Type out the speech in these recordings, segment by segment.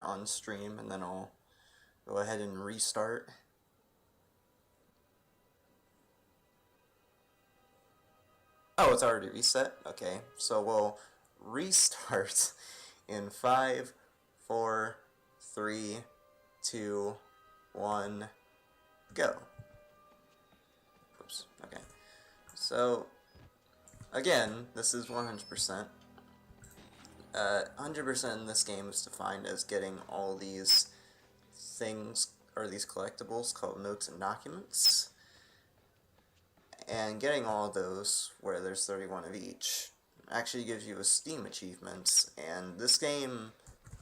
on stream, and then I'll go ahead and restart. Oh, it's already reset? Okay, so we'll restart in 5, 4, 3, 2, 1, go. Oops, okay. So, again, this is 100%. 100% in this game is defined as getting all these things, or these collectibles called notes and documents. And getting all of those, where there's 31 of each, actually gives you a Steam achievement, and this game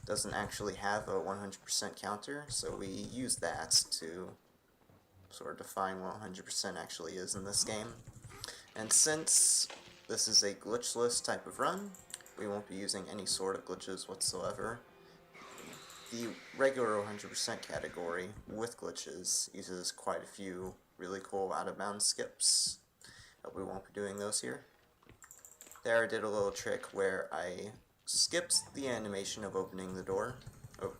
doesn't actually have a 100% counter, so we use that to sort of define what 100% actually is in this game. And since this is a glitchless type of run, we won't be using any sort of glitches whatsoever. The regular 100% category with glitches uses quite a few really cool out-of-bounds skips, but we won't be doing those here. There I did a little trick where I skipped the animation of opening the door,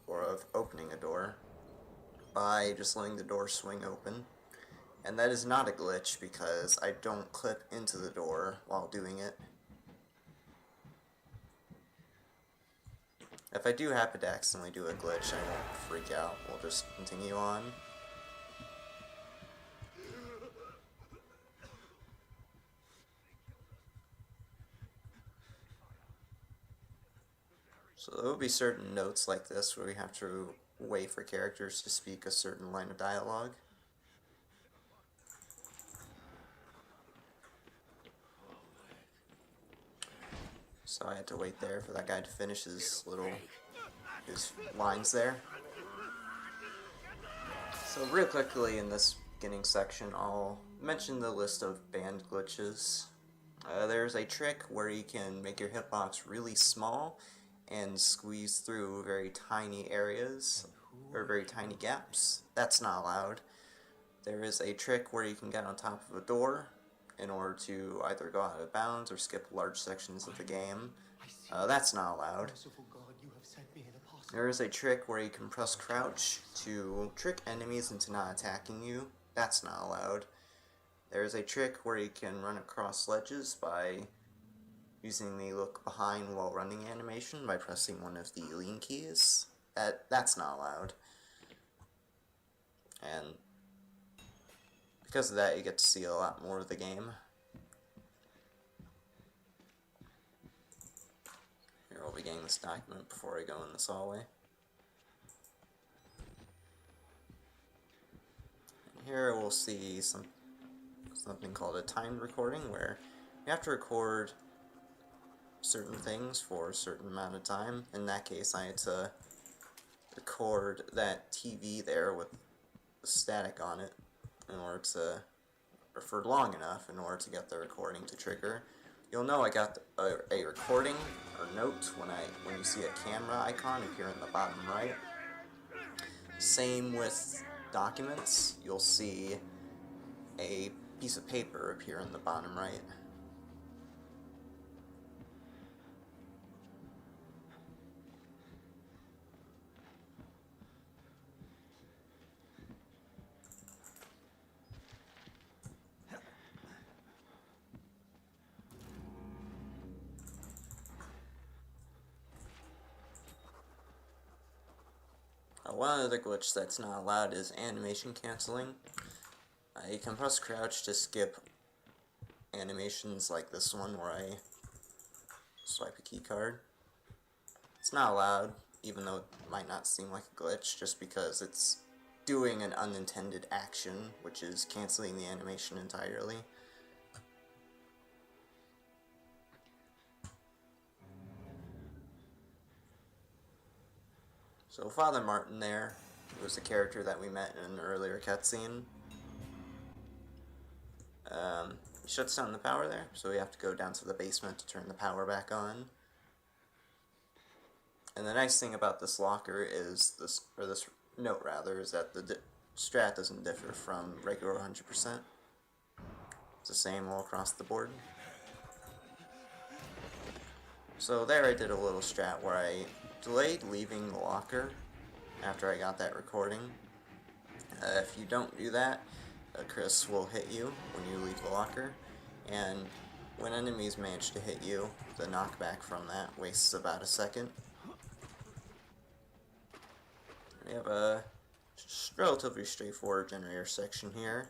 or of opening a door, by just letting the door swing open. And that is not a glitch because I don't clip into the door while doing it. If I do happen to accidentally do a glitch, I won't freak out. We'll just continue on. So there will be certain notes like this where we have to wait for characters to speak a certain line of dialogue. So I had to wait there for that guy to finish his lines there. So real quickly in this beginning section, I'll mention the list of banned glitches. There's a trick where you can make your hitbox really small and squeeze through very tiny areas, or very tiny gaps. That's not allowed. There is a trick where you can get on top of a door in order to either go out of bounds or skip large sections of the game. That's not allowed. There is a trick where you can press crouch to trick enemies into not attacking you. That's not allowed. There is a trick where you can run across ledges by using the look behind while running animation by pressing one of the lean keys. That's not allowed. And because of that, you get to see a lot more of the game. Here, I'll be getting this document before I go in this hallway. And here we'll see something called a timed recording, where you have to record certain things for a certain amount of time. In that case, I had to record that TV there with the static on it in order to, or for long enough in order to get the recording to trigger. You'll know I got a recording or note when you see a camera icon appear in the bottom right. Same with documents. You'll see a piece of paper appear in the bottom right. One other glitch that's not allowed is animation canceling. You can press crouch to skip animations like this one where I swipe a keycard. It's not allowed, even though it might not seem like a glitch, just because it's doing an unintended action, which is canceling the animation entirely. So Father Martin there was a character that we met in an earlier cutscene. He shuts down the power there, so we have to go down to the basement to turn the power back on. And the nice thing about this locker is this note rather, is that the strat doesn't differ from regular 100%. It's the same all across the board. So there I did a little strat where I delayed leaving the locker after I got that recording. If you don't do that, Chris will hit you when you leave the locker, and when enemies manage to hit you, the knockback from that wastes about a second. We have a relatively straightforward generator section here.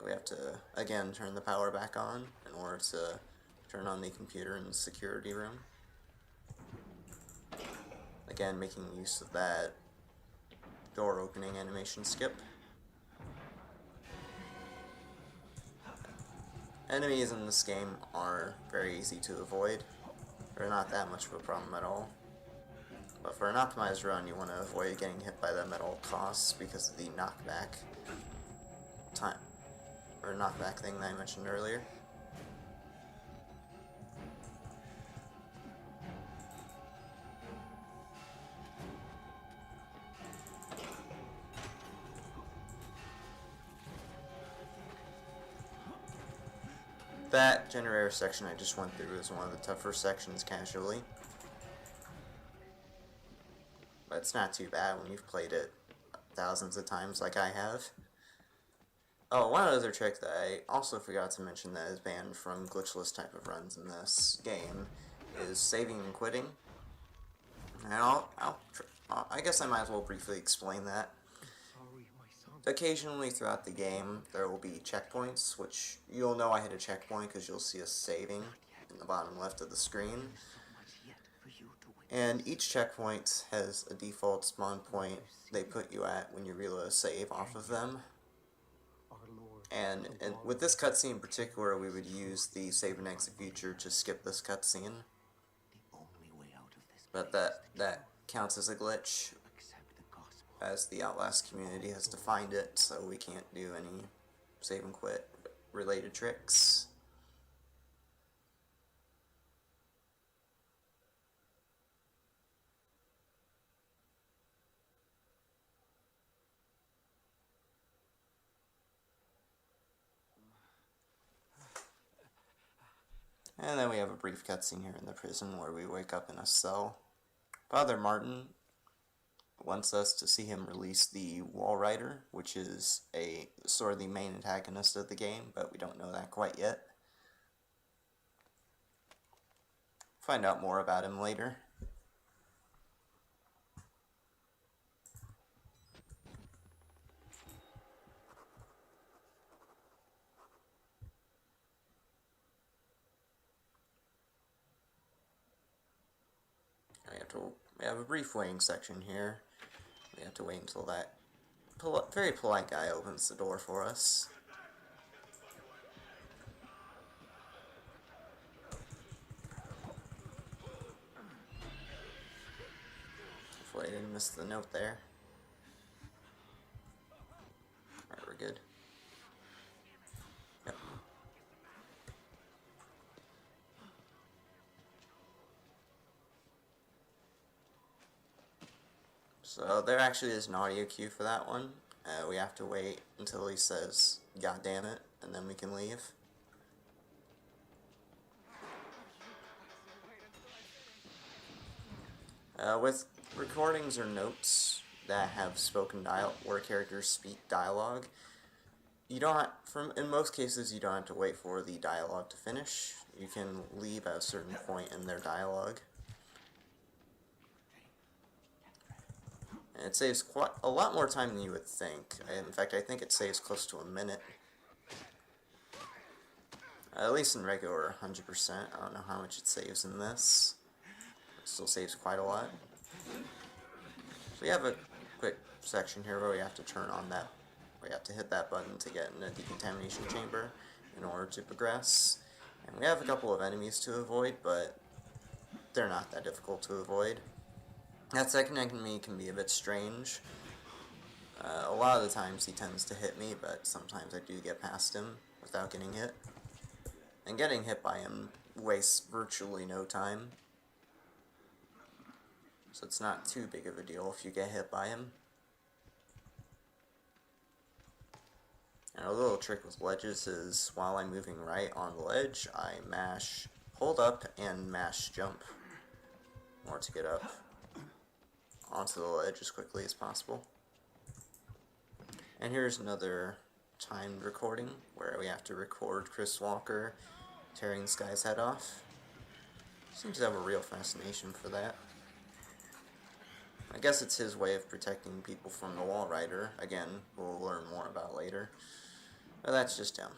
We have to, again, turn the power back on in order to turn on the computer in the security room. Again, making use of that door opening animation skip. Enemies in this game are very easy to avoid. They're not that much of a problem at all. But for an optimized run, you want to avoid getting hit by them at all costs because of the knockback knockback thing that I mentioned earlier. That generator section I just went through is one of the tougher sections casually. But it's not too bad when you've played it thousands of times like I have. Oh, one other trick that I also forgot to mention that is banned from glitchless type of runs in this game is saving and quitting. And I guess I might as well briefly explain that. Occasionally throughout the game, there will be checkpoints, which you'll know I hit a checkpoint because you'll see a saving in the bottom left of the screen. And each checkpoint has a default spawn point they put you at when you reload a save off of them. And with this cutscene in particular, we would use the save and exit feature to skip this cutscene. But that counts as a glitch, as the Outlast community has defined it, so we can't do any save and quit related tricks. And then we have a brief cutscene here in the prison where we wake up in a cell. Father Martin wants us to see him release the Wall Rider, which is sort of the main antagonist of the game, but we don't know that quite yet. Find out more about him later. We have a brief waiting section here. We have to wait until that very polite guy opens the door for us. Hopefully I didn't miss the note there. Alright, we're good. Yep. So there actually is an audio cue for that one. We have to wait until he says, "God damn it," and then we can leave. With recordings or notes that have spoken where characters speak dialogue, in most cases you don't have to wait for the dialogue to finish. You can leave at a certain point in their dialogue. And it saves quite a lot more time than you would think. In fact, I think it saves close to a minute. At least in regular 100%. I don't know how much it saves in this. It still saves quite a lot. So we have a quick section here where we have to turn on that. We have to hit that button to get in a decontamination chamber in order to progress. And we have a couple of enemies to avoid, but they're not that difficult to avoid. That second enemy can be a bit strange. A lot of the times he tends to hit me, but sometimes I do get past him without getting hit. And getting hit by him wastes virtually no time. So it's not too big of a deal if you get hit by him. And a little trick with ledges is while I'm moving right on the ledge, I hold up and mash jump in order to get up. onto the ledge as quickly as possible. And here's another timed recording where we have to record Chris Walker tearing this guy's head off. Seems to have a real fascination for that. I guess it's his way of protecting people from the Wall Rider. Again, we'll learn more about later. But that's just him.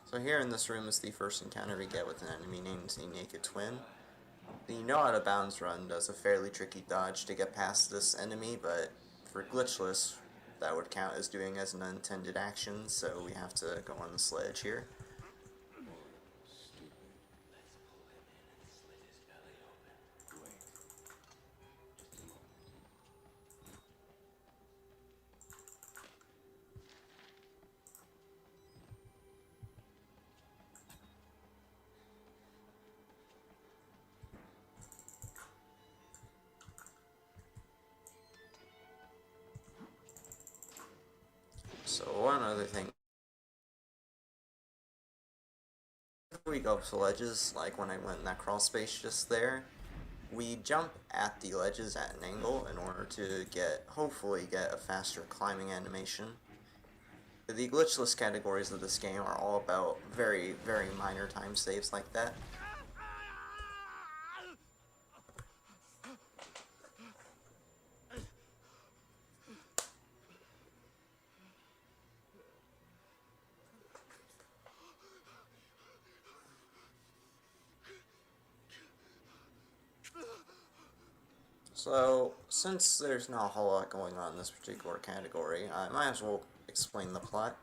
So here in this room is the first encounter we get with an enemy named the Naked Twin. The No Out of Bounds run does a fairly tricky dodge to get past this enemy, but for glitchless, that would count as doing as an unintended action, so we have to go on the sledge here. So one other thing, if we go up to ledges, like when I went in that crawl space just there, we jump at the ledges at an angle in order to hopefully get a faster climbing animation. The glitchless categories of this game are all about very, very minor time saves like that. So, since there's not a whole lot going on in this particular category, I might as well explain the plot.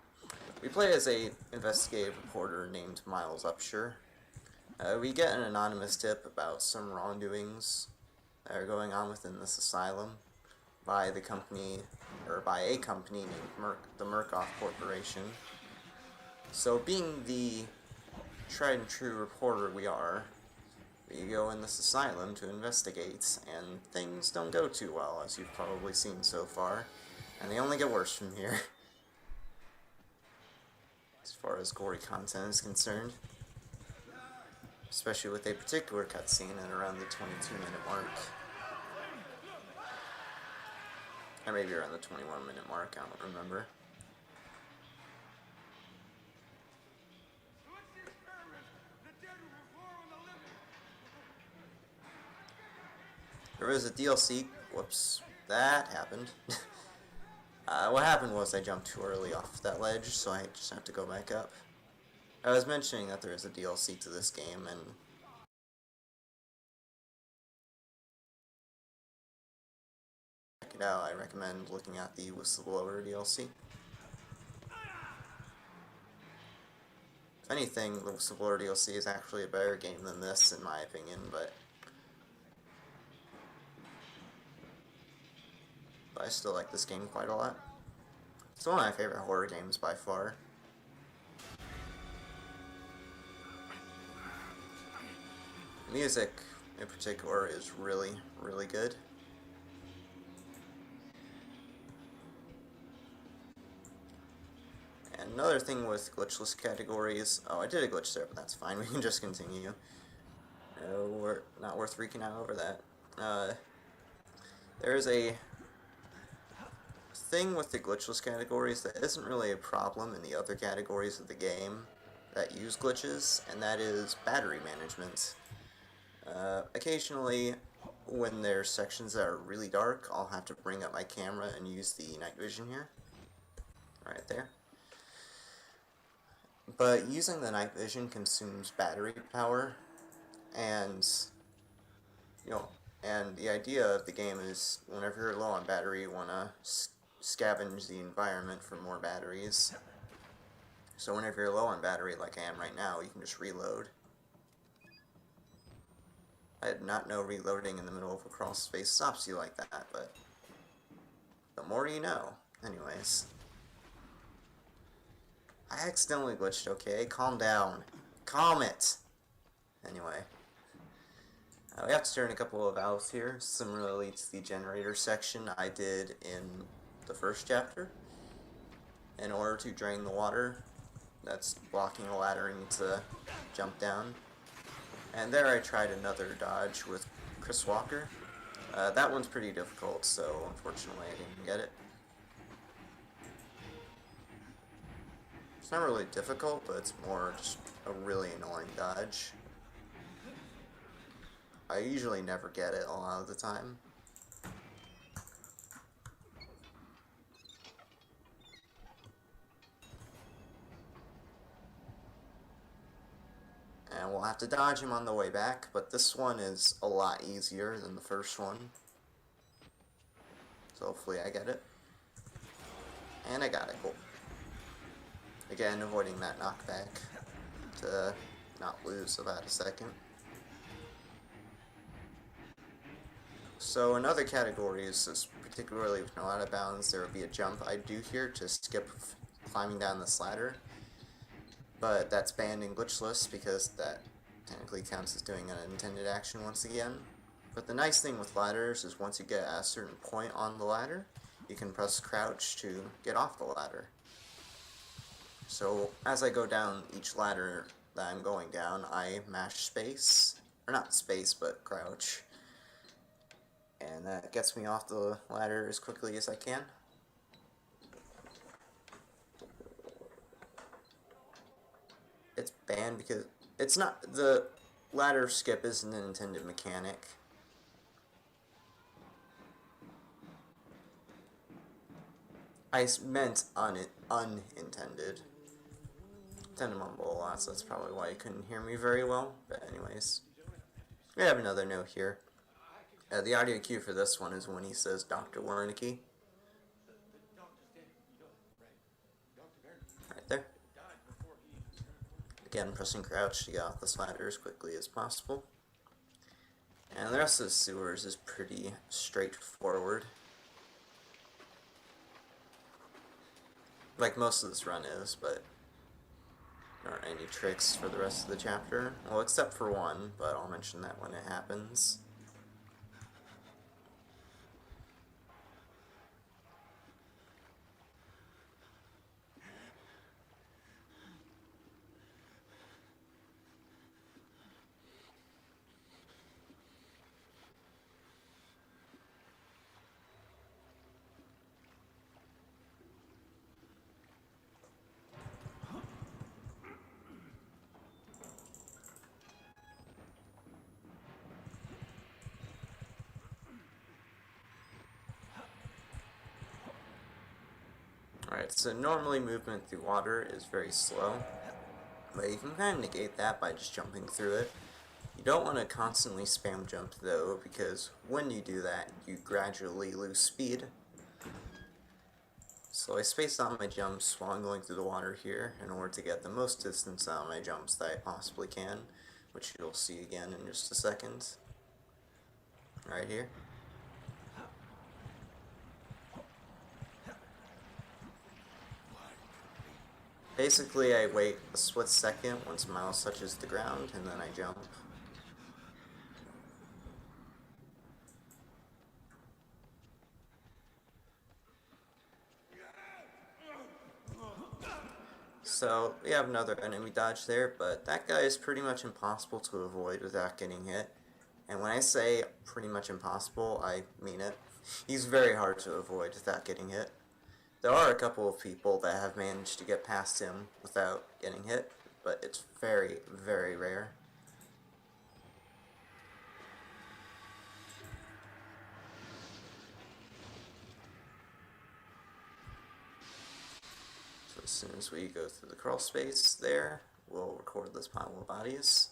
We play as a investigative reporter named Miles Upshur. We get an anonymous tip about some wrongdoings that are going on within this asylum by the company, or by a company named the Murkoff Corporation. So, being the tried and true reporter we are, we go in this asylum to investigate, and things don't go too well, as you've probably seen so far, and they only get worse from here, as far as gory content is concerned, especially with a particular cutscene at around the 22-minute mark, or maybe around the 21-minute mark, I don't remember. There was a DLC, whoops, that happened. What happened was I jumped too early off that ledge, so I just have to go back up. I was mentioning that there is a DLC to this game, and check it out. I recommend looking at the Whistleblower DLC. If anything, the Whistleblower DLC is actually a better game than this, in my opinion, but I still like this game quite a lot. It's one of my favorite horror games by far. The music, in particular, is really, really good. And another thing with glitchless categories... Oh, I did a glitch there, but that's fine. We can just continue. We're not worth freaking out over that. There's a thing with the glitchless categories that isn't really a problem in the other categories of the game that use glitches, and that is battery management. Occasionally, when there's sections that are really dark, I'll have to bring up my camera and use the night vision here. Right there. But using the night vision consumes battery power, and and the idea of the game is whenever you're low on battery, you want to scavenge the environment for more batteries. So whenever you're low on battery, like I am right now, you can just reload. I did not know reloading in the middle of a crawl space stops you like that, but the more you know. Anyways. I accidentally glitched, okay? Calm down. Calm it! Anyway. We have to turn a couple of valves here, similarly to the generator section I did in the first chapter. In order to drain the water, that's blocking a ladder and needs to jump down. And there I tried another dodge with Chris Walker. That one's pretty difficult, so unfortunately I didn't get it. It's not really difficult, but it's more just a really annoying dodge. I usually never get it a lot of the time. And we'll have to dodge him on the way back, but this one is a lot easier than the first one. So hopefully I get it. And I got it, cool. Again, avoiding that knockback to not lose about a second. So in other categories, particularly with no out of bounds, there will be a jump I do here to skip climbing down this ladder. But that's banned in glitchless because that technically counts as doing an intended action once again. But the nice thing with ladders is once you get at a certain point on the ladder, you can press crouch to get off the ladder. So as I go down each ladder that I'm going down, I mash space, or not space, but crouch. And that gets me off the ladder as quickly as I can. It's banned because it's not, the ladder skip isn't an intended mechanic. I meant unintended. I tend to mumble a lot, so that's probably why you couldn't hear me very well. But anyways, we have another note here. The audio cue for this one is when he says Dr. Wernicke. Right there. Again, pressing crouch to get off this ladder as quickly as possible. And the rest of the sewers is pretty straightforward. Like most of this run is, but there aren't any tricks for the rest of the chapter. Well, except for one, but I'll mention that when it happens. Alright, so normally movement through water is very slow, but you can kind of negate that by just jumping through it. You don't want to constantly spam jump though, because when you do that, you gradually lose speed. So I spaced out my jumps while I'm going through the water here in order to get the most distance out of my jumps that I possibly can, which you'll see again in just a second. Right here. Basically, I wait a split second once my mouse touches the ground, and then I jump. So, we have another enemy dodge there, but that guy is pretty much impossible to avoid without getting hit. And when I say pretty much impossible, I mean it. He's very hard to avoid without getting hit. There are a couple of people that have managed to get past him without getting hit, but it's very, very rare. So as soon as we go through the crawl space there, we'll record this pile of bodies.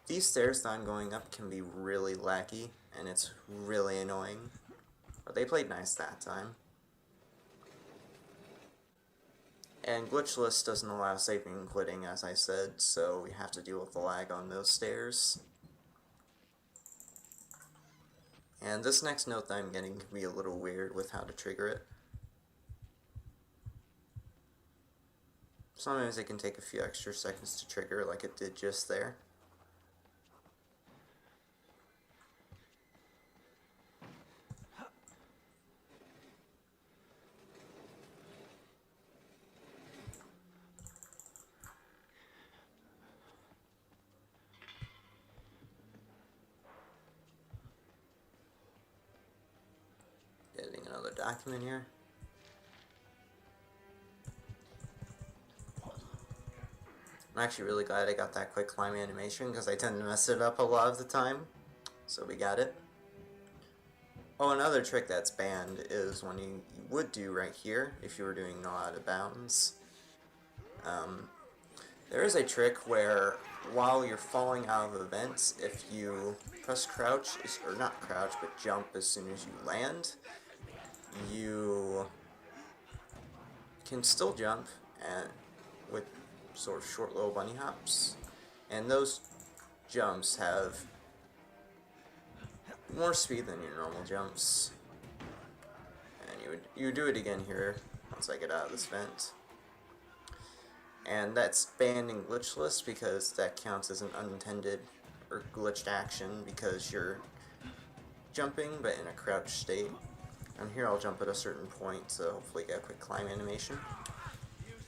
These stairs that I'm going up can be really laggy, and it's really annoying, but they played nice that time. And glitchless doesn't allow saving and quitting, as I said, so we have to deal with the lag on those stairs. And this next note that I'm getting can be a little weird with how to trigger it. Sometimes it can take a few extra seconds to trigger, like it did just there. Another document here. I'm actually really glad I got that quick climb animation because I tend to mess it up a lot of the time. So we got it. Oh, another trick that's banned is when you would do right here if you were doing no out of bounds. There is a trick where while you're falling out of events, if you press crouch, or not crouch, but jump as soon as you land, you can still jump and with sort of short little bunny hops, and those jumps have more speed than your normal jumps. And you would do it again here once I get out of this vent. And that's banned in glitchless because that counts as an unintended or glitched action because you're jumping but in a crouched state. And here I'll jump at a certain point to hopefully get a quick climb animation,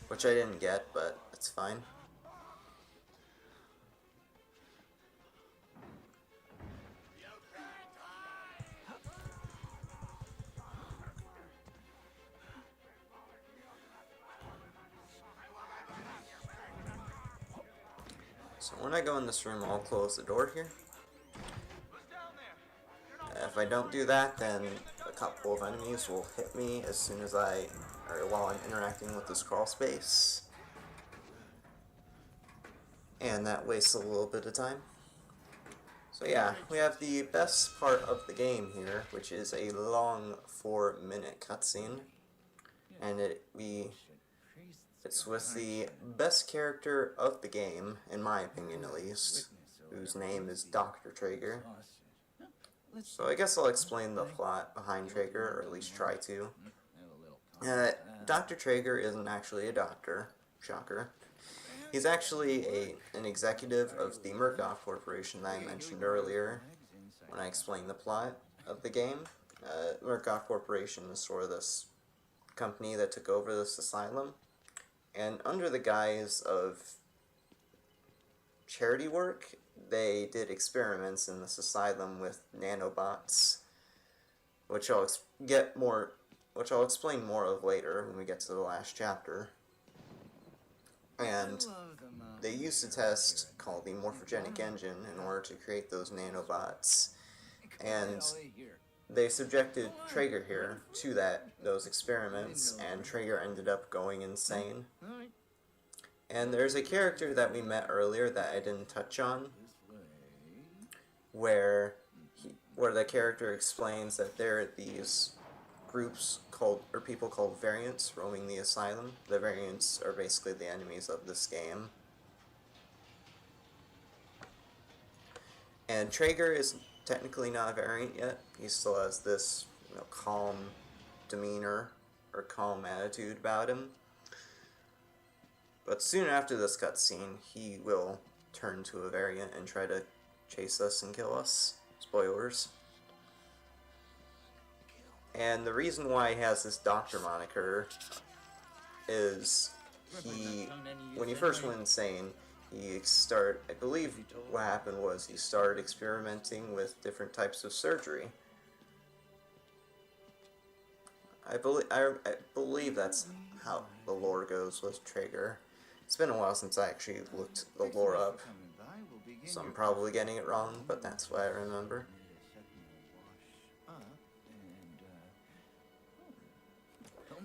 which I didn't get, but it's fine. So when I go in this room, I'll close the door here. If I don't do that, then a couple of enemies will hit me as soon as while I'm interacting with this crawl space. And that wastes a little bit of time. So yeah, we have the best part of the game here, which is a long 4-minute cutscene. And it's with the best character of the game, in my opinion at least, whose name is Dr. Traeger. So I guess I'll explain the plot behind Traeger, or at least try to. Dr. Traeger isn't actually a doctor, shocker. He's actually an executive of the NoGA Corporation that I mentioned earlier when I explained the plot of the game. NoGA Corporation is sort of this company that took over this asylum, and under the guise of charity work, they did experiments in this asylum with nanobots, which I'll explain more of later when we get to the last chapter. And they used a test called the morphogenic engine in order to create those nanobots, and they subjected Traeger here to those experiments, and Traeger ended up going insane. And there's a character that we met earlier that I didn't touch on, where the character explains that there are these groups people called variants roaming the asylum. The variants are basically the enemies of this game. And Traeger is technically not a variant yet. He still has this, calm demeanor or calm attitude about him. But soon after this cutscene, he will turn to a variant and try to chase us and kill us. Spoilers. And the reason why he has this doctor moniker is when he first went insane, I believe what happened was he started experimenting with different types of surgery. I believe that's how the lore goes with Traeger. It's been a while since I actually looked the lore up, so I'm probably getting it wrong, but that's what I remember.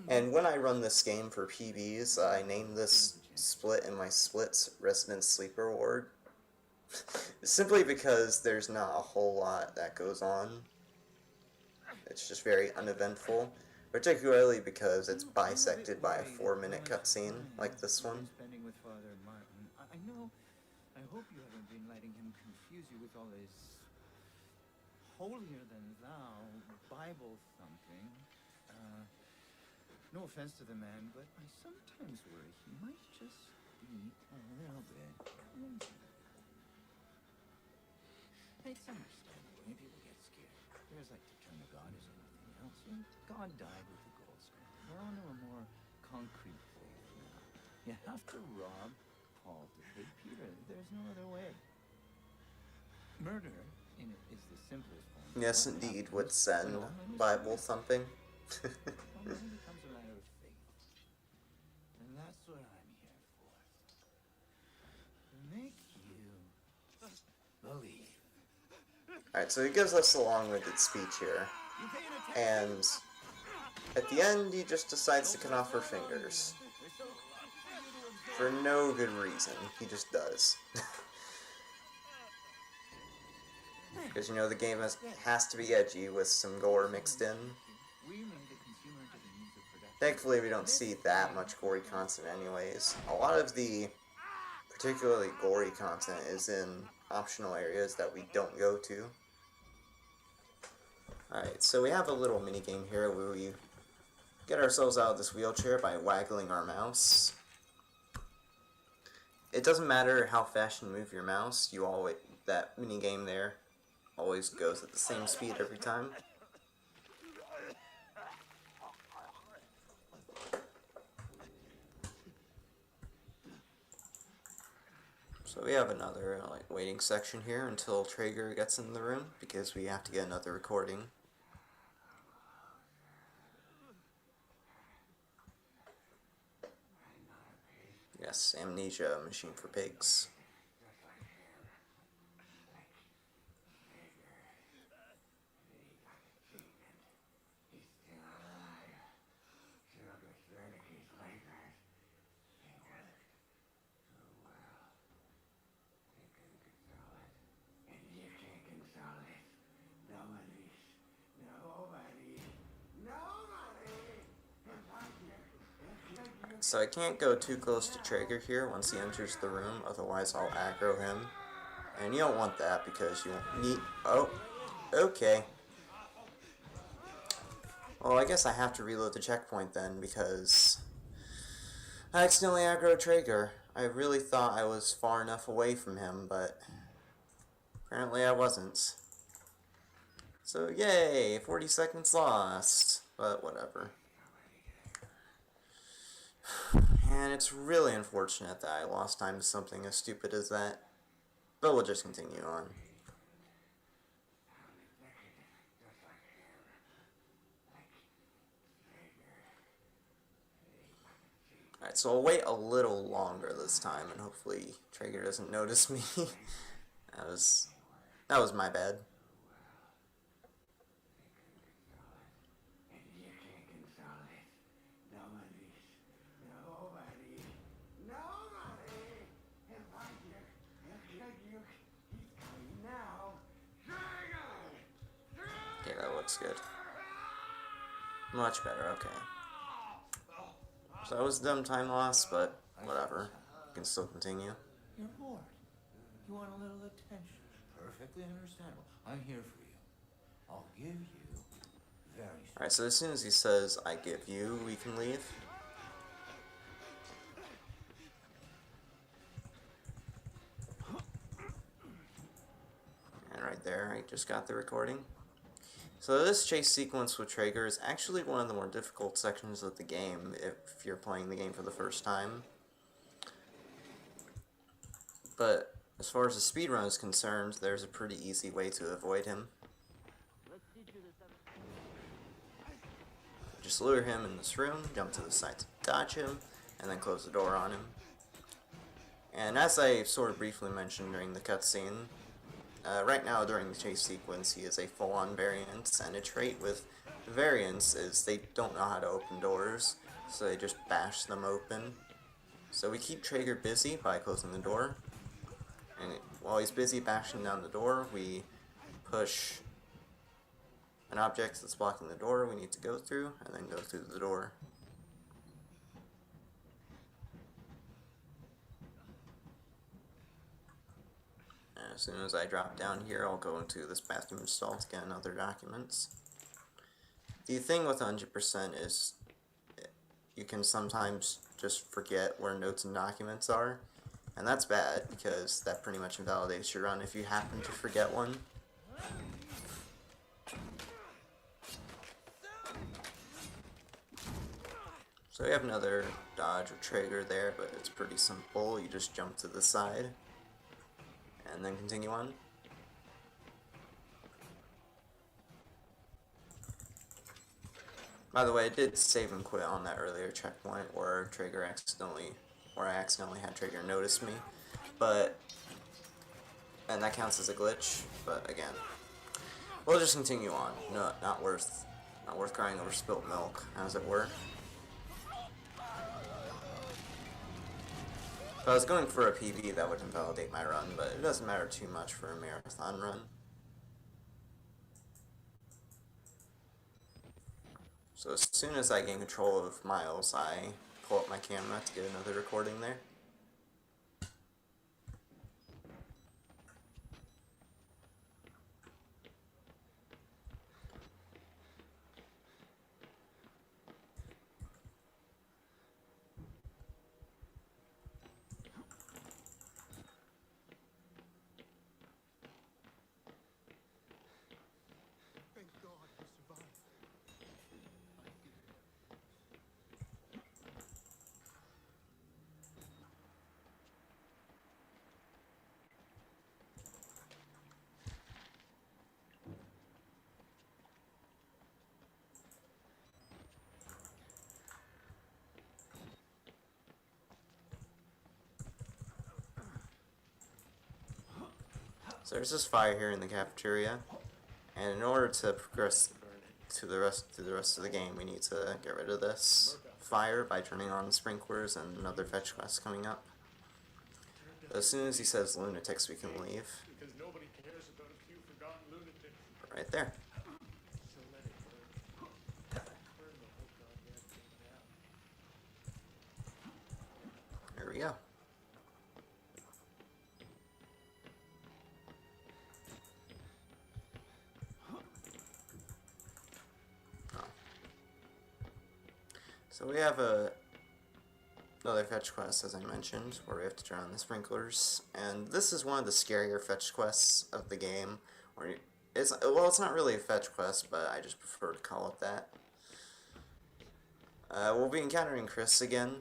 And when I run this game for PBs, I name this split in my splits Resident Sleeper Ward. Simply because there's not a whole lot that goes on. It's just very uneventful. Particularly because it's bisected by a 4-minute cutscene like this one. I hope you haven't been letting him confuse you with all this holier than thou Bible thumping. No offense to the man, but I sometimes worry he might just be a little bit crazy. It's understandable. Maybe people get scared. There's like to turn to God as anything else. And God died with the gold standard. We're on to a more concrete faith now. You have to rob Paul to pay Peter. There's no other way. Murder is the simplest form. Yes, indeed, would send Bible thumping. Well, then it becomes a matter of faith. And that's what I'm here for. To make you believe. Alright, so he gives us a long-winded speech here, You paying attention? and at the end he just decides to cut off her fingers. They're so close for you to observe. For no good reason, he just does. Because, you know, the game has to be edgy with some gore mixed in. We made the consumer to the needs of production. Thankfully, we don't see that much gory content anyways. A lot of the particularly gory content is in optional areas that we don't go to. Alright, so we have a little minigame here where we get ourselves out of this wheelchair by waggling our mouse. It doesn't matter how fast you move your mouse, that minigame there always goes at the same speed every time. So we have another waiting section here until Traeger gets in the room, because we have to get another recording. Yes, amnesia machine for pigs. So I can't go too close to Traeger here once he enters the room, otherwise I'll aggro him. And you don't want that because you won't need... Oh, okay. Well, I guess I have to reload the checkpoint then, because I accidentally aggroed Traeger. I really thought I was far enough away from him, but apparently I wasn't. So yay, 40 seconds lost, but whatever. And it's really unfortunate that I lost time to something as stupid as that, but we'll just continue on. Alright, so I'll wait a little longer this time, and hopefully Traeger doesn't notice me. That was my bad. Okay, that looks good. Much better, okay. So that was dumb time loss, but whatever. We can still continue. You're bored. You want a little attention. Perfectly understandable. I'm here for you. I'll give you very soon. Alright, so as soon as he says, I give you, we can leave. And right there, I just got the recording. So this chase sequence with Traeger is actually one of the more difficult sections of the game if you're playing the game for the first time. But as far as the speedrun is concerned, there's a pretty easy way to avoid him. Just lure him in this room, jump to the side to dodge him, and then close the door on him. And as I sort of briefly mentioned during the cutscene, right now during the chase sequence he is a full-on variant, and a trait with variants is they don't know how to open doors, so they just bash them open. So we keep Traeger busy by closing the door, and while he's busy bashing down the door, we push an object that's blocking the door we need to go through, and then go through the door. And as soon as I drop down here, I'll go into this bathroom stall to get other documents. The thing with 100% is you can sometimes just forget where notes and documents are, and that's bad because that pretty much invalidates your run if you happen to forget one. So we have another dodge or Traeger there, but it's pretty simple. You just jump to the side and then continue on. By the way, I did save and quit on that earlier checkpoint where Traeger accidentally, or I accidentally had Traeger notice me, but, and that counts as a glitch, but again, we'll just continue on. No, not worth crying over spilt milk, as it were. If I was going for a PB, that would invalidate my run, but it doesn't matter too much for a marathon run. So as soon as I gain control of Miles, I pull up my camera to get another recording there. So there's this fire here in the cafeteria, and in order to progress to the rest of the game, we need to get rid of this fire by turning on the sprinklers and another fetch quest coming up. As soon as he says lunatics, we can leave. Because nobody cares about a few forgotten lunatics. Right there. So let it burn. Burn the whole goddamn thing down. There we go. So we have another fetch quest, as I mentioned, where we have to turn on the sprinklers, and this is one of the scarier fetch quests of the game. Where it's not really a fetch quest, but I just prefer to call it that. We'll be encountering Chris again,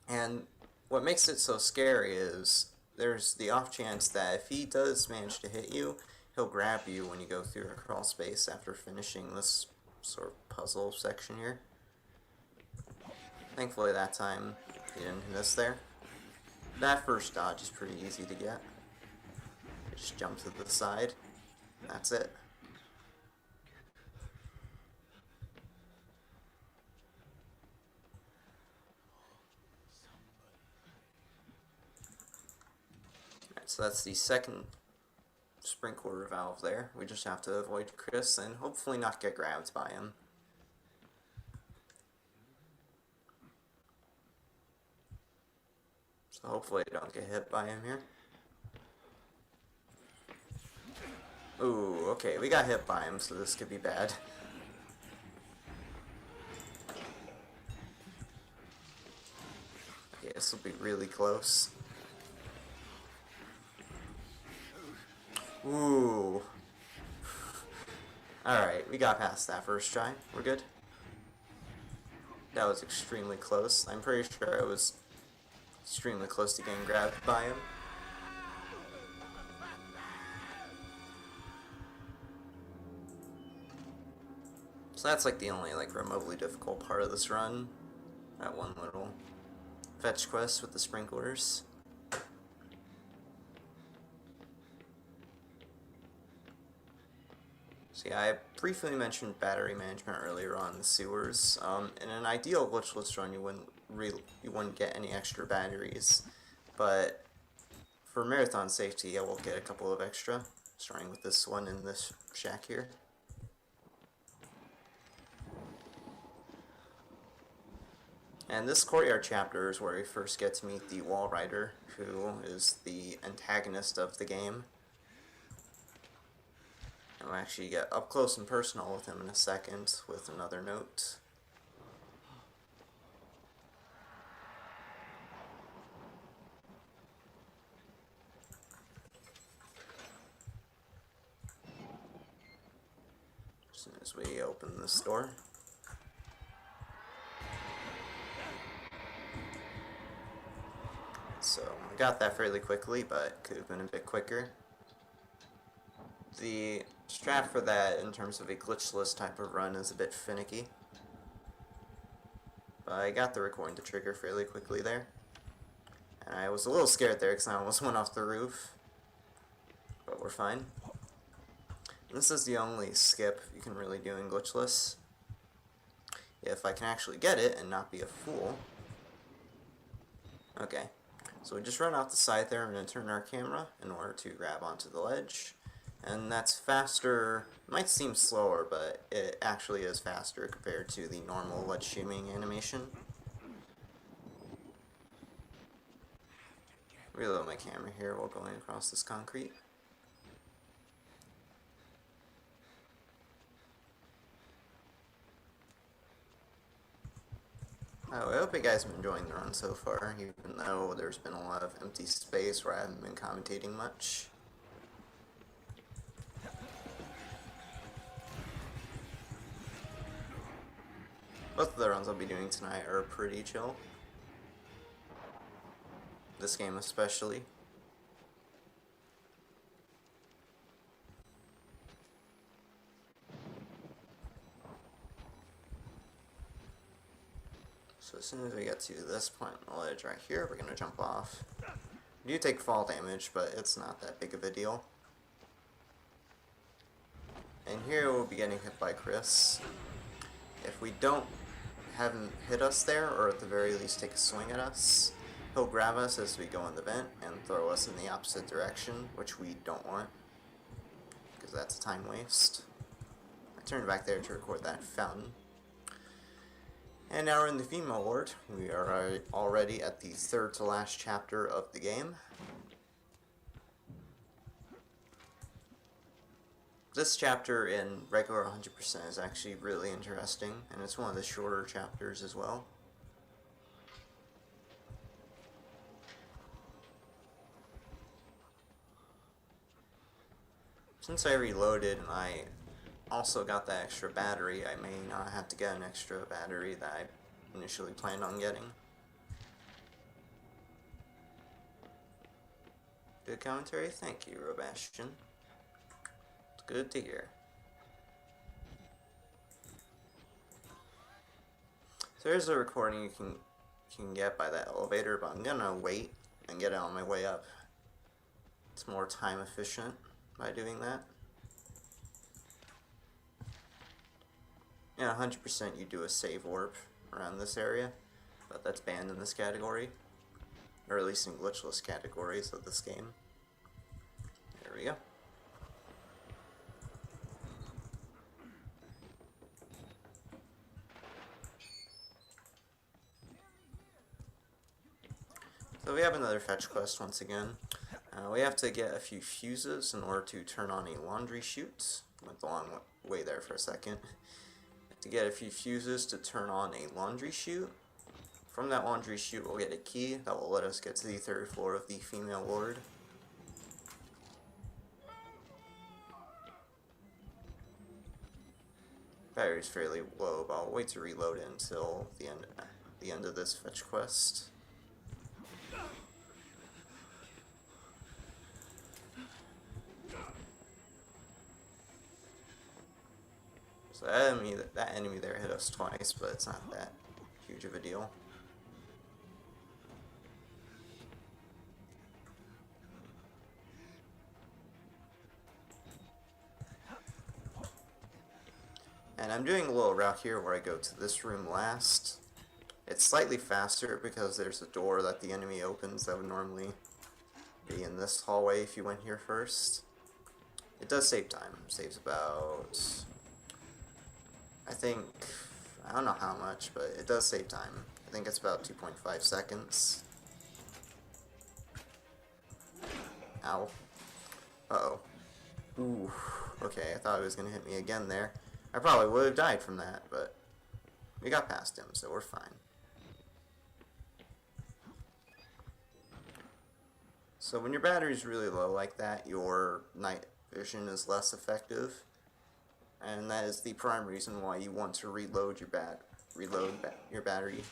and what makes it so scary is there's the off chance that if he does manage to hit you, he'll grab you when you go through a crawl space after finishing this sort of puzzle section here. Thankfully that time he didn't hit us there. That first dodge is pretty easy to get. Just jump to the side. That's it. Alright, so that's the second sprinkler valve there. We just have to avoid Chris and hopefully not get grabbed by him. So hopefully I don't get hit by him here. Ooh, okay, we got hit by him, so this could be bad. Okay, this will be really close. Ooh. Alright, we got past that first try. We're good. That was extremely close. I'm pretty sure I was extremely close to getting grabbed by him. So that's like the only remotely difficult part of this run. That one little fetch quest with the sprinklers. So yeah, I briefly mentioned battery management earlier on in the sewers. In an ideal glitchless run, you wouldn't get any extra batteries, but for marathon safety, I will get a couple of extra, starting with this one in this shack here. And this courtyard chapter is where we first get to meet the Wall Rider, who is the antagonist of the game. And we'll actually get up close and personal with him in a second with another note. As soon as we open this door. So I got that fairly quickly, but could have been a bit quicker. The Strat for that in terms of a glitchless type of run is a bit finicky. But I got the recording to trigger fairly quickly there. And I was a little scared there because I almost went off the roof. But we're fine. This is the only skip you can really do in glitchless. If I can actually get it and not be a fool. Okay, so we just run off the side there. I'm going to turn our camera in order to grab onto the ledge. And that's faster. It might seem slower, but it actually is faster compared to the normal ledge shimming animation. Reload my camera here while going across this concrete. Oh, I hope you guys have been enjoying the run so far, even though there's been a lot of empty space where I haven't been commentating much. Both of the runs I'll be doing tonight are pretty chill. This game especially. So as soon as we get to this point on the ledge right here, we're going to jump off. We do take fall damage, but it's not that big of a deal. And here we'll be getting hit by Chris. If we don't have him hit us there, or at the very least take a swing at us, he'll grab us as we go in the vent and throw us in the opposite direction, which we don't want, because that's a time waste. I turned back there to record that fountain. And now we're in the female ward. We are already at the third to last chapter of the game. This chapter in regular 100% is actually really interesting, and it's one of the shorter chapters as well. Since I reloaded and I also got that extra battery, I may not have to get an extra battery that I initially planned on getting. Good commentary, thank you, Robastian. It's good to hear. So there's a recording you can get by that elevator, but I'm gonna wait and get it on my way up. It's more time efficient by doing that. Yeah, 100% you do a save warp around this area, but that's banned in this category, or at least in glitchless categories of this game. There we go. So we have another fetch quest once again. We have to get a few fuses in order to turn on a laundry chute. Went the long way there for a second. To get a few fuses to turn on a laundry chute. From that laundry chute we'll get a key that will let us get to the third floor of the female ward. Battery's fairly low, but I'll wait to reload it until the end of this fetch quest. So that enemy there hit us twice, but it's not that huge of a deal. And I'm doing a little route here where I go to this room last. It's slightly faster because there's a door that the enemy opens that would normally be in this hallway if you went here first. It does save time. It saves about, I don't know how much, but it does save time. I think it's about 2.5 seconds. Ow. Uh-oh. Ooh. Okay, I thought it was going to hit me again there. I probably would have died from that, but we got past him, so we're fine. So when your battery's really low like that, your night vision is less effective. And that is the prime reason why you want to reload your battery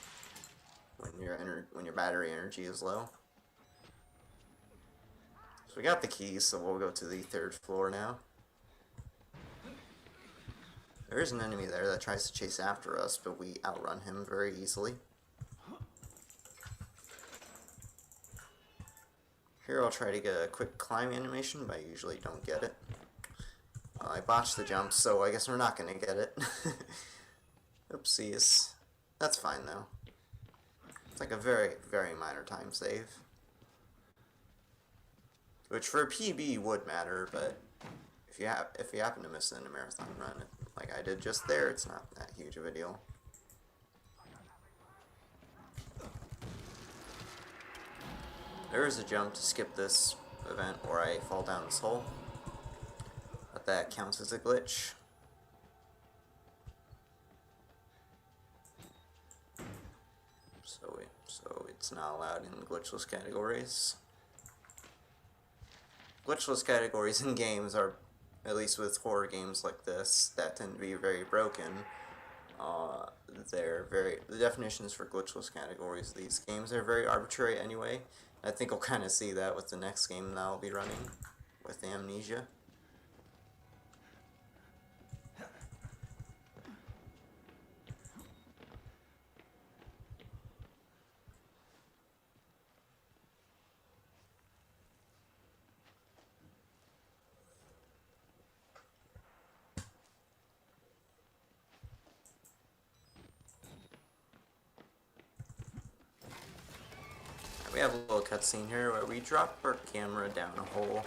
when your battery energy is low. So we got the keys, so we'll go to the third floor now. There is an enemy there that tries to chase after us, but we outrun him very easily. Here I'll try to get a quick climb animation, but I usually don't get it. I botched the jump, so I guess we're not going to get it. Oopsies. That's fine though. It's like a very, very minor time save. Which for a PB would matter, but if you happen to miss it in a marathon run, like I did just there, it's not that huge of a deal. There is a jump to skip this event where I fall down this hole, but that counts as a glitch. So it's not allowed in glitchless categories. Glitchless categories in games are, at least with horror games like this, that tend to be very broken. The definitions for glitchless categories of these games are very arbitrary anyway. I think we'll kind of see that with the next game that I'll be running, with Amnesia. We have a little cutscene here where we drop our camera down a hole.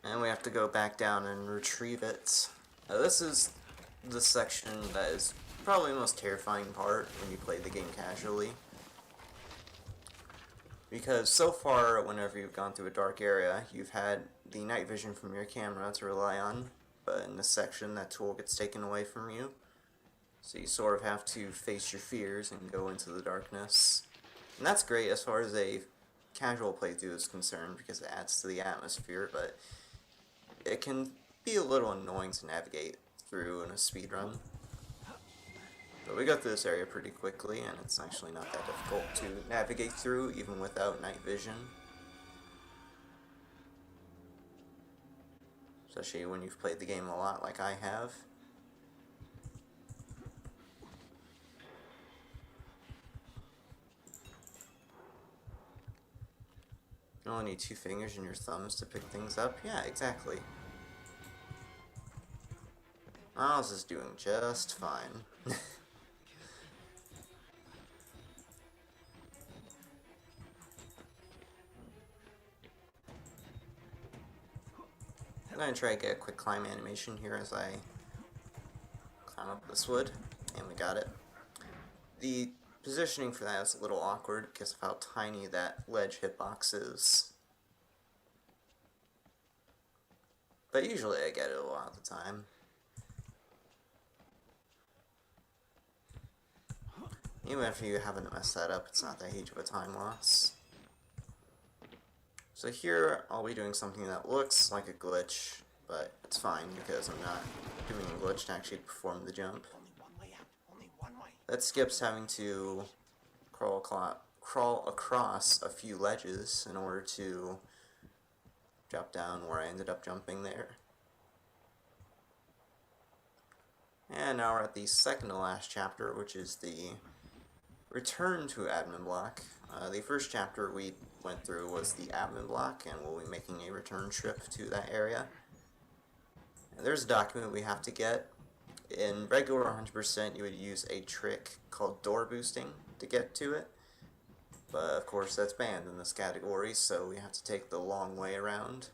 And we have to go back down and retrieve it. Now this is the section that is probably the most terrifying part when you play the game casually. Because so far, whenever you've gone through a dark area, you've had the night vision from your camera to rely on. But in this section, that tool gets taken away from you. So you sort of have to face your fears and go into the darkness. And that's great as far as a casual playthrough is concerned because it adds to the atmosphere, but it can be a little annoying to navigate through in a speedrun. But we got through this area pretty quickly, and it's actually not that difficult to navigate through even without night vision. Especially when you've played the game a lot like I have. You only need 2 fingers and your thumbs to pick things up? Yeah, exactly. Miles is doing just fine. I'm going to try to get a quick climb animation here as I climb up this wood, and we got it. The positioning for that is a little awkward because of how tiny that ledge hitbox is. But usually I get it a lot of the time. Even if you haven't messed that up, it's not that huge of a time loss. So here I'll be doing something that looks like a glitch, but it's fine because I'm not doing a glitch to actually perform the jump. That skips having to crawl across a few ledges in order to drop down where I ended up jumping there. And now we're at the second to last chapter, which is the return to admin block. The first chapter we went through was the admin block, and we'll be making a return trip to that area. And there's a document we have to get. In regular 100%, you would use a trick called door boosting to get to it. But of course that's banned in this category, so we have to take the long way around.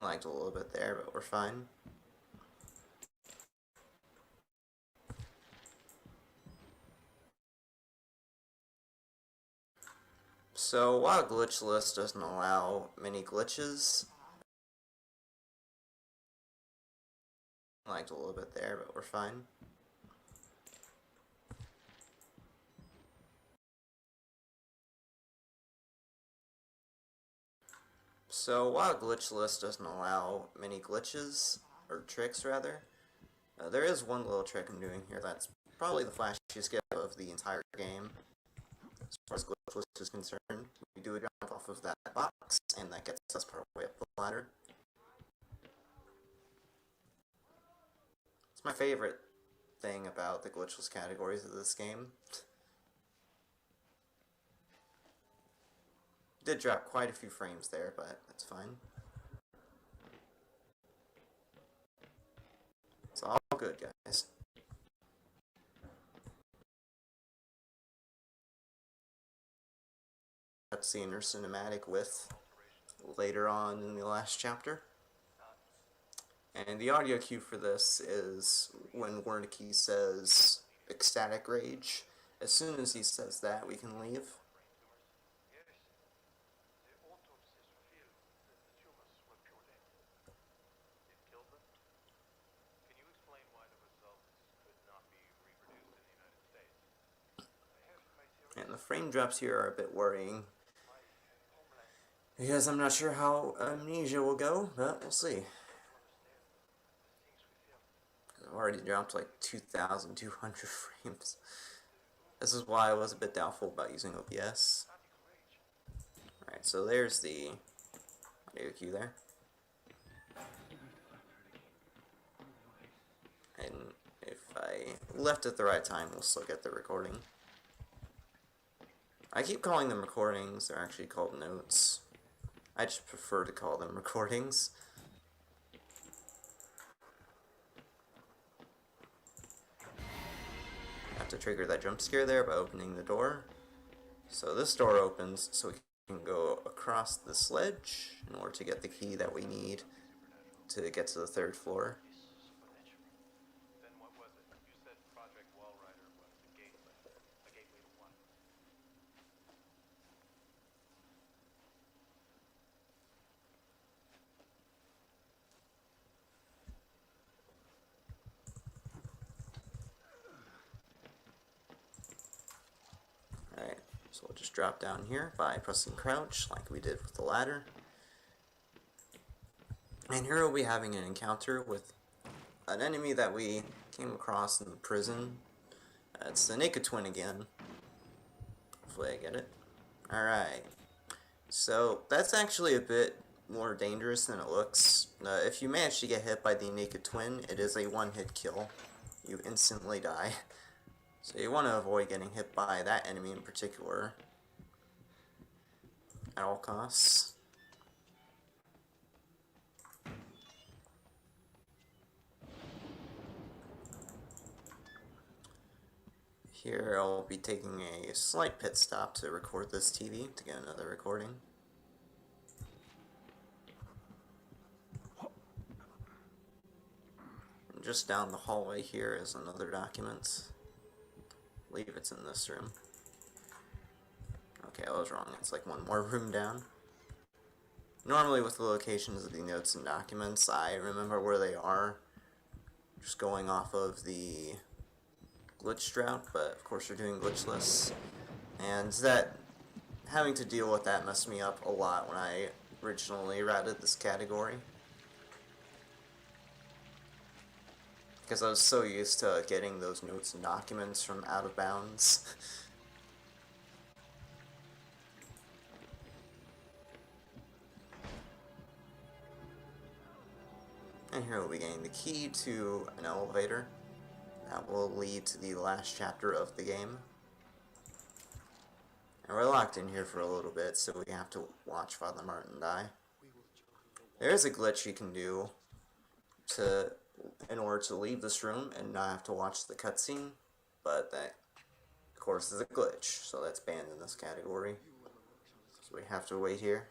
Lagged a little bit there, but we're fine. So while glitchless doesn't allow many glitches, I liked a little bit there, but we're fine. So while glitchless doesn't allow many glitches, or tricks rather, there is one little trick I'm doing here that's probably the flashiest gift of the entire game. As far as glitchless is concerned, we do a jump off of that box, and that gets us partway up the ladder. It's my favorite thing about the glitchless categories of this game. Did drop quite a few frames there, but that's fine. It's all good, guys. Cutscene or cinematic with later on in the last chapter. And the audio cue for this is when Wernicke says ecstatic rage. As soon as he says that, we can leave. And the frame drops here are a bit worrying, because I'm not sure how Amnesia will go, but we'll see. I've already dropped like 2,200 frames. This is why I was a bit doubtful about using OBS. Alright, so there's the audio cue there. And if I left at the right time, we'll still get the recording. I keep calling them recordings, they're actually called notes. I just prefer to call them recordings. I have to trigger that jump scare there by opening the door. So this door opens so we can go across this ledge in order to get the key that we need to get to the 3rd floor. Alright, so we'll just drop down here by pressing crouch like we did with the ladder. And here we'll be having an encounter with an enemy that we came across in the prison. It's the Naked Twin again. Hopefully I get it. Alright, so that's actually a bit more dangerous than it looks. If you manage to get hit by the Naked Twin, it is a one-hit kill. You instantly die. So you want to avoid getting hit by that enemy in particular at all costs. Here I'll be taking a slight pit stop to record this TV to get another recording. And just down the hallway here is another document. I believe it's in this room. Okay, I was wrong. It's like one more room down. Normally with the locations of the notes and documents, I remember where they are, just going off of the glitch route, but of course we're doing glitchless. And that, having to deal with that messed me up a lot when I originally routed this category. Because I was so used to getting those notes and documents from out of bounds. And here we'll be getting the key to an elevator that will lead to the last chapter of the game. And we're locked in here for a little bit, so we have to watch Father Martin die. There is a glitch you can do in order to leave this room and not have to watch the cutscene, but that, of course, is a glitch, so that's banned in this category. So we have to wait here.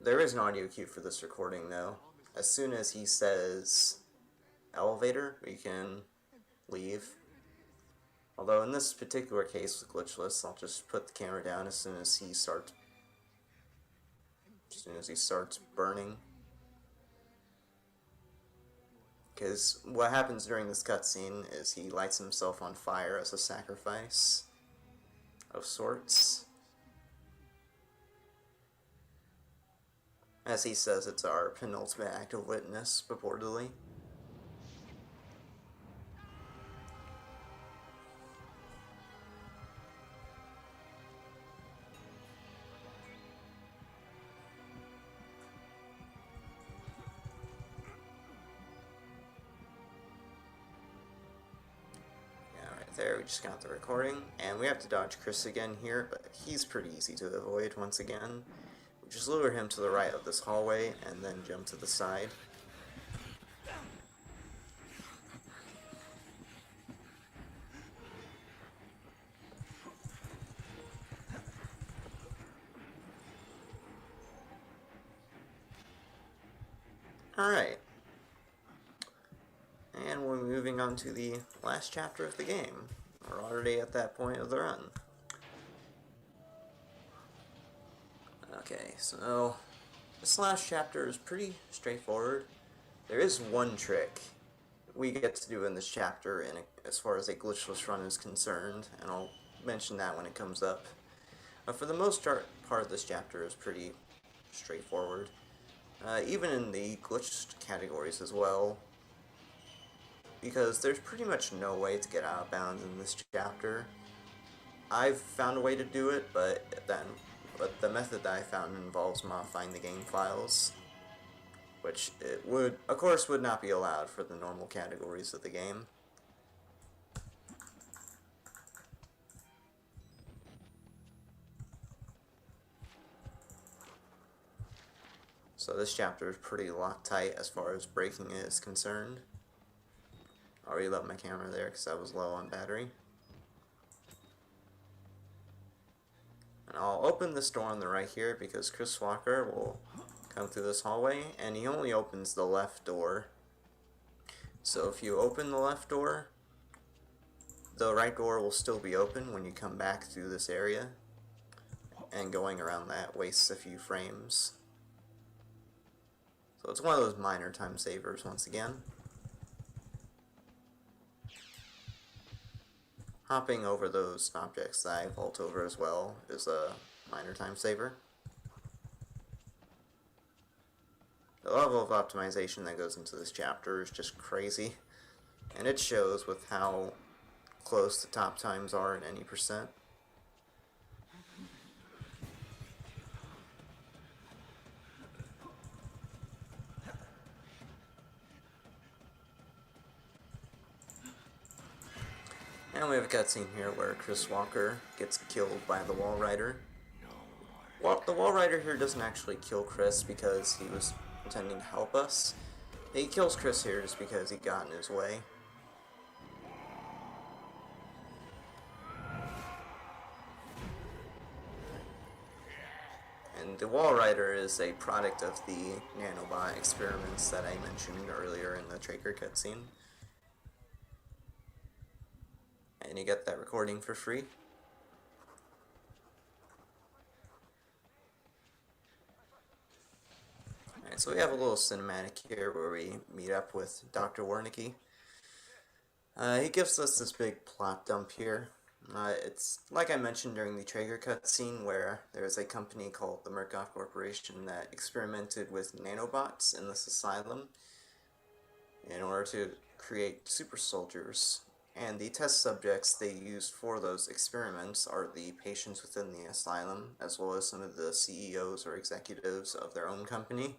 There is an audio cue for this recording, though. As soon as he says elevator, we can leave. Although in this particular case with glitchless, I'll just put the camera down as soon as he starts burning. Because what happens during this cutscene is he lights himself on fire as a sacrifice of sorts. As he says, it's our penultimate act of witness, purportedly. There, we just got the recording, and we have to dodge Chris again here, but he's pretty easy to avoid once again. We just lure him to the right of this hallway, and then jump to the side. Alright. And we're moving on to the last chapter of the game. We're already at that point of the run. Okay, so this last chapter is pretty straightforward. There is one trick we get to do in this chapter as far as a glitchless run is concerned, and I'll mention that when it comes up. For the most part of this chapter is pretty straightforward. Even in the glitched categories as well, because there's pretty much no way to get out of bounds in this chapter. I've found a way to do it, but the method that I found involves modifying the game files, which it would, of course, would not be allowed for the normal categories of the game. So this chapter is pretty Loctite as far as breaking it is concerned. I'll reload my camera there because I was low on battery. And I'll open this door on the right here because Chris Walker will come through this hallway, and he only opens the left door. So if you open the left door, the right door will still be open when you come back through this area, and going around that wastes a few frames. So it's one of those minor time savers once again. Hopping over those objects that I vault over as well is a minor time saver. The level of optimization that goes into this chapter is just crazy, and it shows with how close the top times are in any percent. And we have a cutscene here where Chris Walker gets killed by the Wall Rider. Well, the Wall Rider here doesn't actually kill Chris because he was intending to help us. He kills Chris here just because he got in his way. And the Wall Rider is a product of the nanobot experiments that I mentioned earlier in the Traeger cutscene. And you get that recording for free. Alright, so we have a little cinematic here where we meet up with Dr. Wernicke. He gives us this big plot dump here. It's like I mentioned during the Traeger cutscene, where there's a company called the Murkoff Corporation that experimented with nanobots in this asylum in order to create super soldiers. And the test subjects they used for those experiments are the patients within the asylum, as well as some of the CEOs or executives of their own company.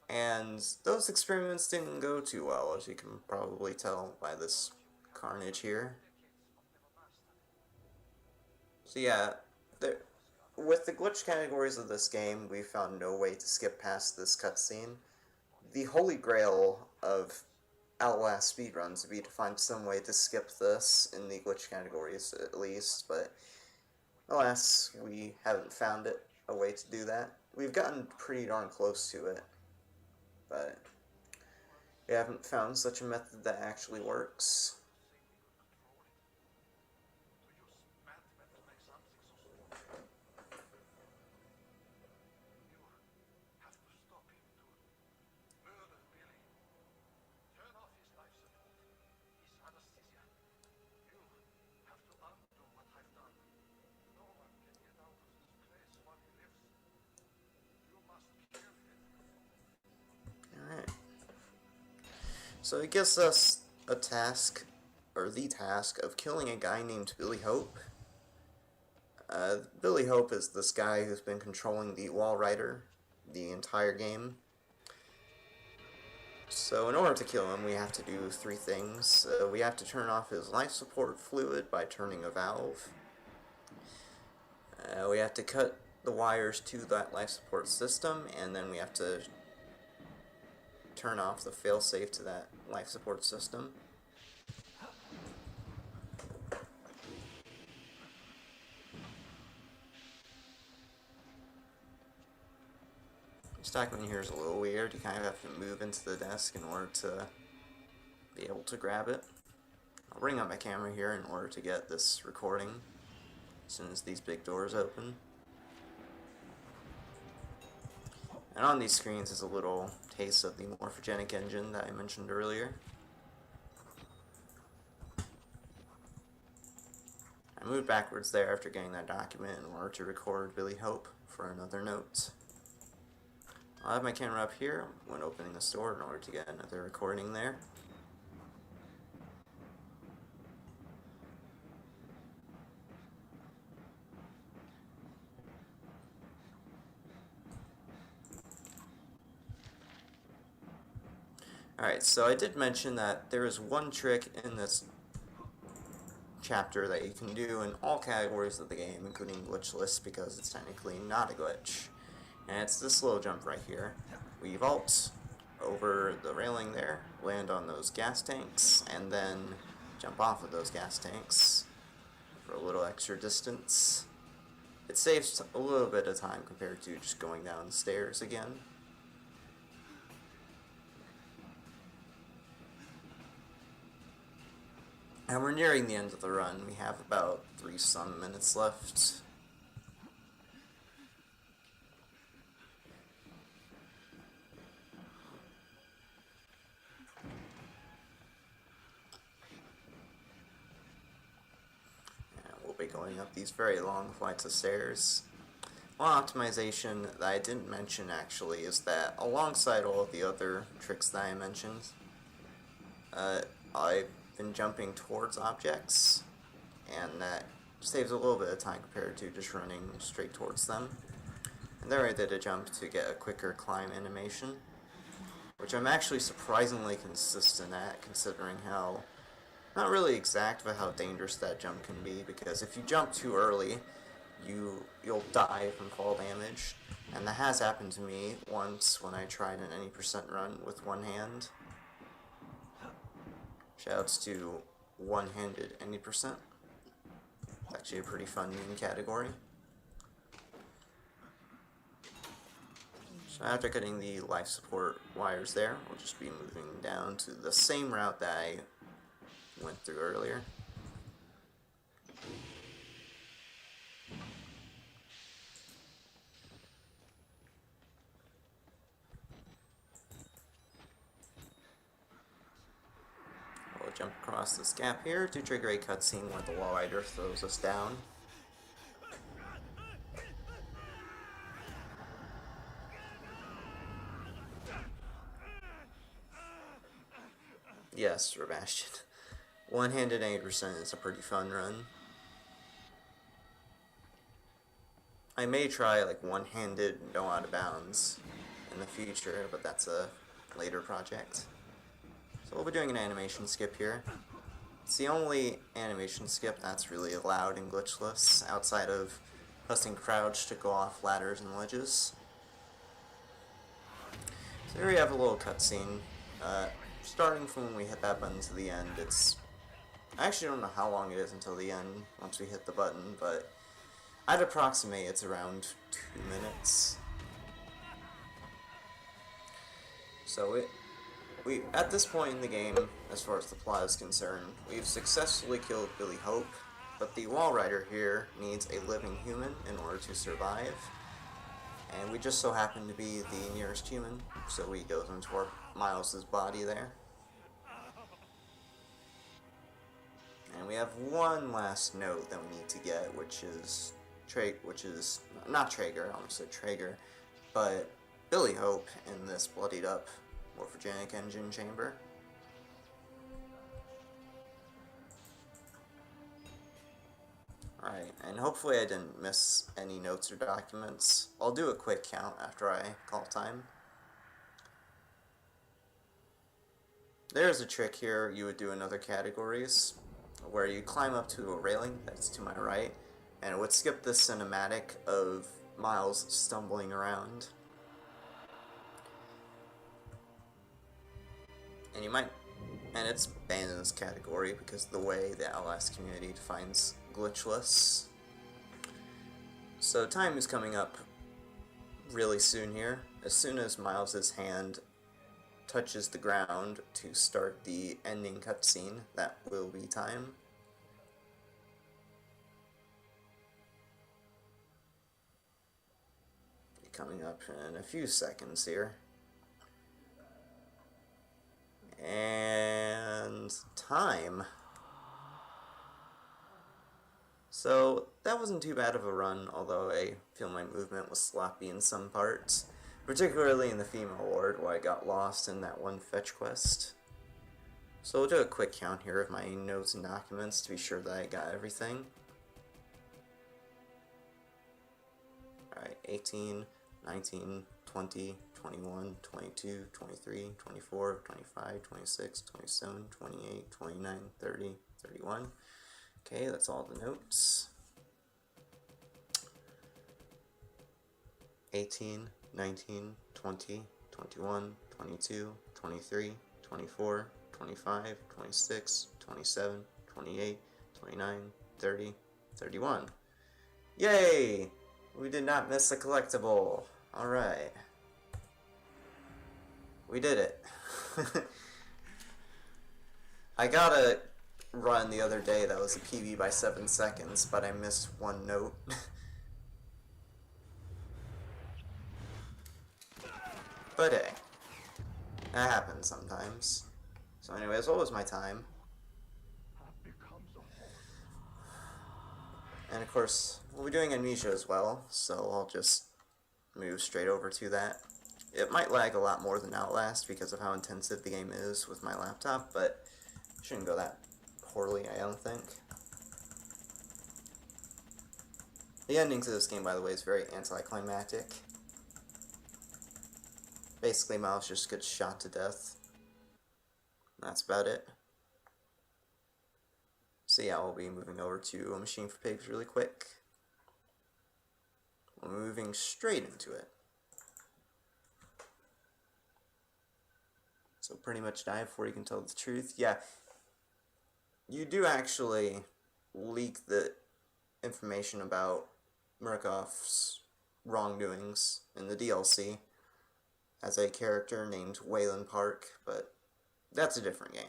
And those experiments didn't go too well, as you can probably tell by this carnage here. So yeah, with the glitch categories of this game, we found no way to skip past this cutscene. The holy grail of Outlast speedruns would be to find some way to skip this in the glitch categories at least, but alas, we haven't found a way to do that. We've gotten pretty darn close to it, but We haven't found such a method that actually works. Alright. So it gives us a task, or the task, of killing a guy named Billy Hope. Billy Hope is this guy who's been controlling the wall rider the entire game. So in order to kill him, we have to do three things. We have to turn off his life support fluid by turning a valve. We have to cut the wires to that life support system, and then we have to turn off the failsafe to that life support system. Stacking here is a little weird. You kind of have to move into the desk in order to be able to grab it. I'll bring up my camera here in order to get this recording as soon as these big doors open. And on these screens is a little taste of the morphogenic engine that I mentioned earlier. I moved backwards there after getting that document in order to record Billy Hope for another note. I'll have my camera up here when opening the store in order to get another recording there. Alright, so I did mention that there is one trick in this chapter that you can do in all categories of the game, including glitchless, because it's technically not a glitch. And it's this little jump right here. We vault over the railing there, land on those gas tanks, and then jump off of those gas tanks for a little extra distance. It saves a little bit of time compared to just going down the stairs again. And we're nearing the end of the run. We have about 3-some minutes left. Be going up these very long flights of stairs. One optimization that I didn't mention actually is that alongside all of the other tricks that I mentioned, I've been jumping towards objects, and that saves a little bit of time compared to just running straight towards them. And there I did a jump to get a quicker climb animation, which I'm actually surprisingly consistent at, considering how not really exact, but how dangerous that jump can be, because if you jump too early, you'll die from fall damage, and that has happened to me once when I tried an any percent run with one hand. Shoutouts to one-handed any percent. It's actually a pretty fun meme category. So after cutting the life support wires there, we'll just be moving down to the same route that I went through earlier. We'll jump across this gap here to trigger a cutscene where the wall rider throws us down. Yes, Sebastian. One-handed 8% is a pretty fun run. I may try like one-handed no out of bounds in the future, but that's a later project. So we'll be doing an animation skip here. It's the only animation skip that's really allowed in glitchless, outside of pressing crouch to go off ladders and ledges. So here we have a little cutscene. Starting from when we hit that button to the end, I actually don't know how long it is until the end once we hit the button, but I'd approximate it's around 2 minutes. So at this point in the game, as far as the plot is concerned, we've successfully killed Billy Hope, but the Wall Rider here needs a living human in order to survive, and we just so happen to be the nearest human, so we go into our Miles's body there. And we have one last note that we need to get, which is not Traeger, I almost said Traeger, but Billy Hope in this bloodied up morphogenic engine chamber. Alright, and hopefully I didn't miss any notes or documents. I'll do a quick count after I call time. There's a trick here you would do in other categories, where you climb up to a railing that's to my right, and it would skip this cinematic of Miles stumbling around. And it's banned in this category because of the way the Outlast community defines glitchless. So time is coming up really soon here. As soon as Miles's hand touches the ground to start the ending cutscene, that will be time. Coming up in a few seconds here. And time. So that wasn't too bad of a run, although I feel my movement was sloppy in some parts, particularly in the female ward where I got lost in that one fetch quest. So we'll do a quick count here of my notes and documents to be sure that I got everything. Alright, 18, 19, 20, 21, 22, 23, 24, 25, 26, 27, 28, 29, 30, 31. Okay, that's all the notes. 18, 19, 20, 21, 22, 23, 24, 25, 26, 27, 28, 29, 30, 31. Yay! We did not miss a collectible. Alright. We did it. I got a run the other day that was a PB by 7 seconds, but I missed one note. But hey, that happens sometimes. So anyways, what was my time? And of course, we'll be doing Amnesia as well, so I'll just move straight over to that. It might lag a lot more than Outlast because of how intensive the game is with my laptop, but it shouldn't go that poorly, I don't think. The ending to this game, by the way, is very anticlimactic. Basically, Miles just gets shot to death. That's about it. So yeah, we'll be moving over to a machine for pigs really quick. We're moving straight into it. So pretty much die before you can tell the truth. Yeah, you do actually leak the information about Murkoff's wrongdoings in the DLC as a character named Waylon Park, but that's a different game.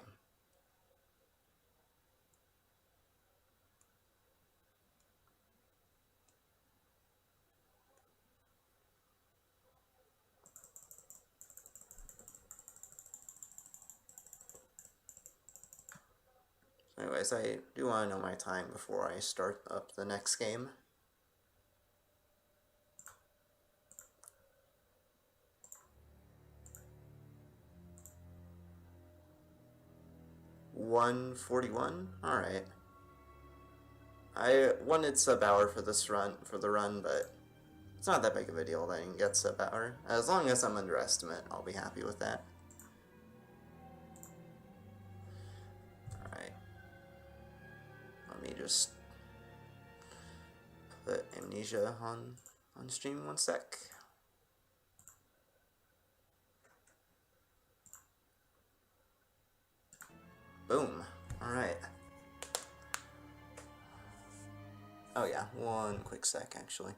Anyways, I do want to know my time before I start up the next game. $141? Alright. I wanted sub hour for this run, but it's not that big of a deal that I can get sub hour. As long as I'm under estimate, I'll be happy with that. Alright. Let me just put Amnesia on stream 1 sec. Boom. Alright. Oh yeah, 1 quick sec actually.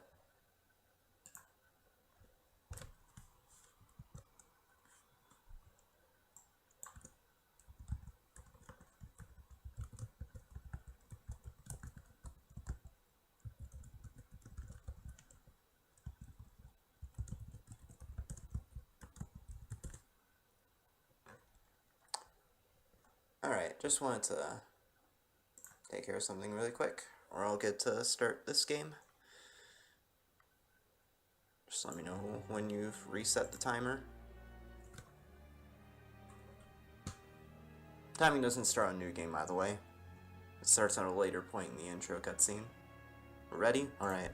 Alright, just wanted to take care of something really quick, or I'll get to start this game. Just let me know when you've reset the timer. Timing doesn't start on New Game, by the way. It starts at a later point in the intro cutscene. Ready? Alright.